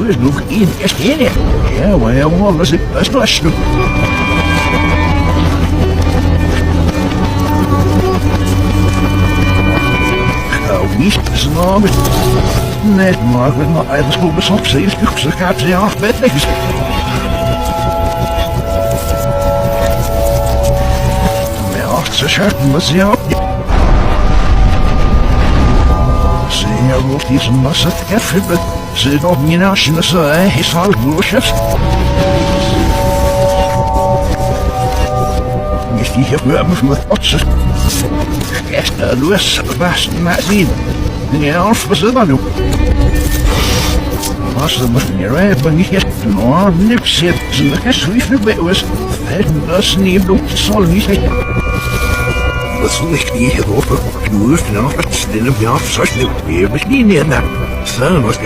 is nog in eerst in. Ja, maar ja, man, dat is best wel stuk. Nou, niet snappen. Net maar met mijn eigen school besop, ze gaat ze af met niks. Ja, ze scherpen me ze op. Ze wordt iets massa te geven. Ze nog niet als je zo is van bloesjes. Is die gebeurd met otsen? Echt los, was maar zien. Ja, of was het dan ook? Als er maar meer hebben niet nou, niks zit. Ze nog schrijf nu bij ons. Dat is niet doen, zal niet zijn. Dat is niet hier over. Je hoeft nog wat sneller bij af, zoals je weer misschien niet naar. Zo was